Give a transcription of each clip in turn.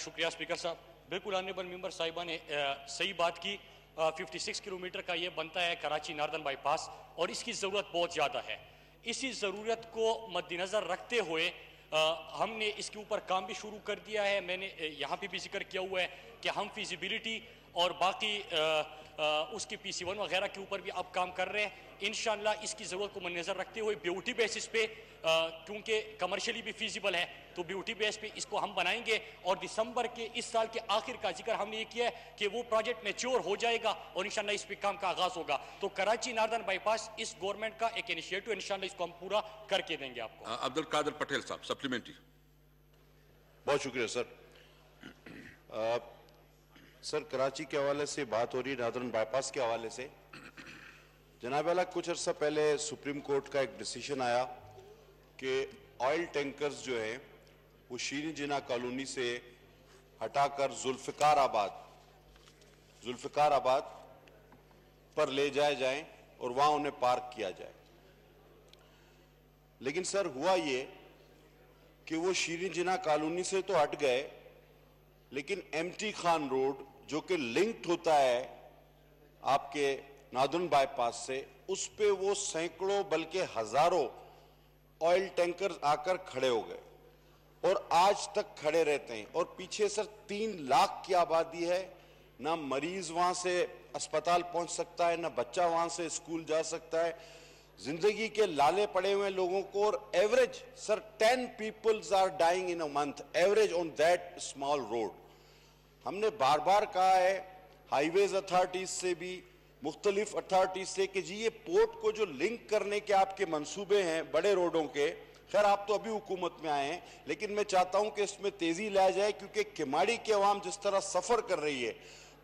شکریہ اسپیکر صاحب. بالکل آنریبل ممبر صاحبہ نے صحیح بات کی. 56 کلومیٹر کا یہ بنتا ہے کراچی ناردرن بائی پاس اور اس کی ضرورت بہت زیادہ ہے. اسی ضرورت کو مد نظر رکھتے ہوئے ہم نے اس کے اوپر کام بھی شروع کر دیا ہے. میں نے یہاں پہ بھی ذکر کیا ہوا ہے کہ ہم فیزیبلٹی اور باقی اس کے PC1 وغیرہ کے اوپر بھی اب کام کر رہے ہیں. انشاءاللہ اس کی ضرورت کو مد نظر رکھتے ہوئے بیوٹی بیسس پہ کیونکہ کمرشلی بھی فیزیبل ہے تو بیوٹی بیس پہ اس کو ہم بنائیں گے اور دسمبر کے اس سال کے آخر کا ذکر ہم نے یہ کیا ہے کہ وہ پروجیکٹ میچور ہو جائے گا اور انشاءاللہ اس پہ کام کا آغاز ہوگا. تو کراچی ناردرن بائی پاس اس گورنمنٹ کا ایک انیشیٹو انشاءاللہ اس کو ہم پورا کر کے دیں گے آپ کو. عبدالقادر پٹیل صاحب سپلیمنٹری. بہت شکریہ سر. سر کراچی کے حوالے سے بات ہو رہی ہے ناردرن بائی پاس کے حوالے سے. جناب اعلیٰ کچھ عرصہ پہلے سپریم کورٹ کا ایک ڈیسیشن آیا کہ آئل ٹینکرز جو ہیں وہ شیریں جناح کالونی سے ہٹا کر ذوالفقار آباد پر لے جائیں اور وہاں انہیں پارک کیا جائے. لیکن سر ہوا یہ کہ وہ شیریں جناح کالونی سے تو ہٹ گئے لیکن MT خان روڈ جو کہ لنکڈ ہوتا ہے آپ کے ناردرن بائی پاس سے اس پہ وہ سینکڑوں بلکہ ہزاروں آئل ٹینکر آ کر کھڑے ہو گئے اور آج تک کھڑے رہتے ہیں. اور پیچھے سر 3 لاکھ کی آبادی ہے. نہ مریض وہاں سے اسپتال پہنچ سکتا ہے نہ بچہ وہاں سے اسکول جا سکتا ہے. زندگی کے لالے پڑے ہوئے لوگوں کو اور average sir 10 peoples are dying in a month average on that small road. ہم نے بار بار کہا ہے ہائی ویز اتھارٹیز سے بھی مختلف اتھارٹیز سے کہ جی یہ پورٹ کو جو لنک کرنے کے آپ کے منصوبے ہیں بڑے روڈوں کے, خیر آپ تو ابھی حکومت میں آئے ہیں لیکن میں چاہتا ہوں کہ اس میں تیزی لایا جائے کیونکہ کماڑی کی عوام جس طرح سفر کر رہی ہے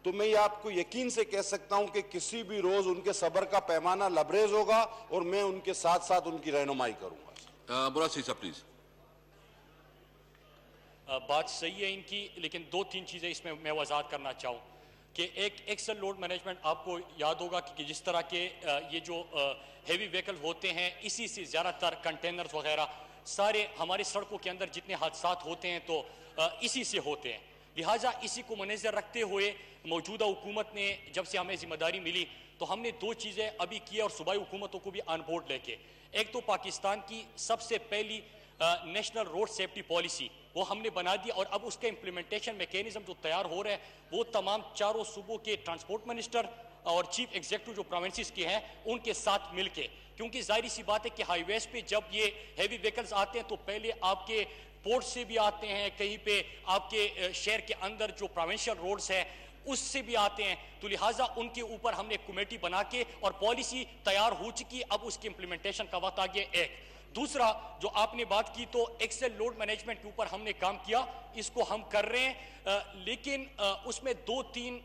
تو میں یہ آپ کو یقین سے کہہ سکتا ہوں کہ کسی بھی روز ان کے صبر کا پیمانہ لبریز ہوگا اور میں ان کے ساتھ ساتھ ان کی رہنمائی کروں گا. براسی صاحب پلیز. بات صحیح ہے ان کی لیکن 2-3 چیزیں اس میں وضاحت کرنا چاہوں کہ ایک ایکسل لوڈ مینجمنٹ آپ کو یاد ہوگا کہ جس طرح کے یہ جو ہیوی ویکل ہوتے ہیں اسی سے زیادہ تر کنٹینرز وغیرہ سارے ہمارے سڑکوں کے اندر جتنے حادثات ہوتے ہیں تو اسی سے ہوتے ہیں. لہٰذا اسی کو منظر رکھتے ہوئے موجودہ حکومت نے جب سے ہمیں ذمہ داری ملی تو ہم نے 2 چیزیں ابھی کی اور صوبائی حکومتوں کو بھی آن بورڈ لے کے. ایک تو پاکستان کی سب سے پہلی نیشنل روڈ سیفٹی پالیسی وہ ہم نے بنا دی اور اب اس کے امپلیمنٹیشن میکینزم جو تیار ہو رہا ہے وہ تمام 4 صوبوں کے ٹرانسپورٹ منسٹر اور چیف ایگزیکٹو جو پروونسز کے ہیں ان کے ساتھ مل کے, کیونکہ ظاہری سی بات ہے کہ ہائی ویز پہ جب یہ ہیوی ویکلز آتے ہیں تو پہلے آپ کے پورٹ سے بھی آتے ہیں, کہیں پہ آپ کے شہر کے اندر جو پروونشل روڈز ہیں اس سے بھی آتے ہیں. تو لہٰذا ان کے اوپر ہم نے کمیٹی بنا کے اور پالیسی تیار ہو چکی, اب اس کی امپلیمنٹیشن کا وقت آ گیا. ایک دوسرا جو آپ نے بات کی تو ایکسل لوڈ مینجمنٹ کے اوپر ہم نے کام کیا, اس کو ہم کر رہے ہیں لیکن اس میں 2-3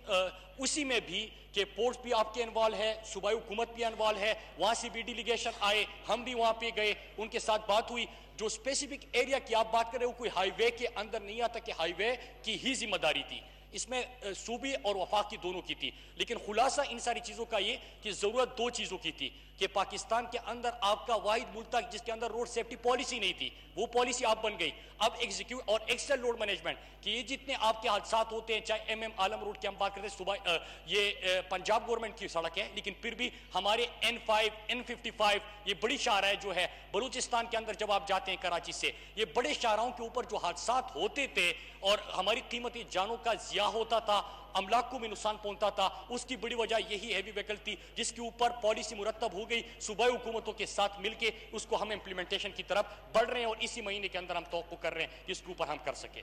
اسی میں بھی کہ پورٹس بھی آپ کے انوالو ہے, صوبائی حکومت بھی انوالو ہے, وہاں سے بھی ڈیلیگیشن آئے, ہم بھی وہاں پہ گئے, ان کے ساتھ بات ہوئی. جو اسپیسیفک ایریا کی آپ بات کر رہے ہو کوئی ہائی وے کے اندر نہیں آتا کہ ہائی وے کی ہی ذمہ داری تھی, اس میں صوبے اور وفاق کی دونوں کی تھی. لیکن خلاصہ ان ساری چیزوں کا یہ کہ ضرورت 2 چیزوں کی تھی کہ پاکستان کے اندر آپ کا واحد ملک تھا جس کے اندر روڈ سیفٹی پالیسی نہیں تھی, وہ پالیسی آپ بن گئی. اب ایگزیکیوٹ اور ایکسل لوڈ مینجمنٹ کہ یہ جتنے آپ کے حادثات ہوتے ہیں چاہے MM عالم روڈ کی ہم بات کرتے ہیں صبح یہ پنجاب گورنمنٹ کی سڑک ہے لیکن پھر بھی ہمارے N5 N55 یہ بڑی شاہراہ جو ہے بلوچستان کے اندر جب آپ جاتے ہیں کراچی سے یہ بڑے شاہراہوں کے اوپر جو حادثات ہوتے تھے اور ہماری قیمتی جانوں کا ضیاع ہوتا تھا, املاک کو بھی نقصان پہنچتا تھا, اس کی بڑی وجہ یہی ہیوی ویکل تھی جس کے اوپر پالیسی مرتب ہو گئی. صوبائی حکومتوں کے ساتھ مل کے اس کو ہم امپلیمنٹیشن کی طرف بڑھ رہے ہیں اور اسی مہینے کے اندر ہم توقع کر رہے ہیں جس کے اوپر ہم کر سکیں.